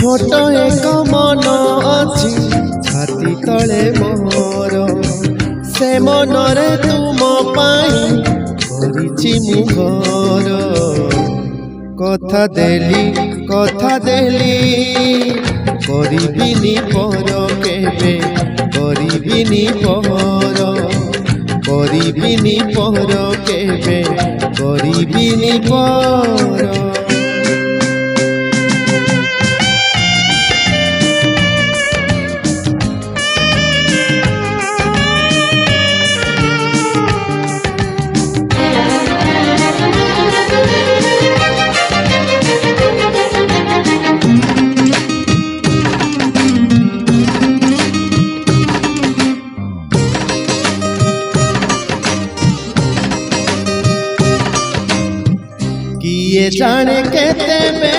छोट एक मन अच्छी छाती तले मोर से मनरे तुम पाई करिछि मु घर कथा देली करिबिनी पर केबे करिबिनी पर केबे करिबिनी पर किए जाने केते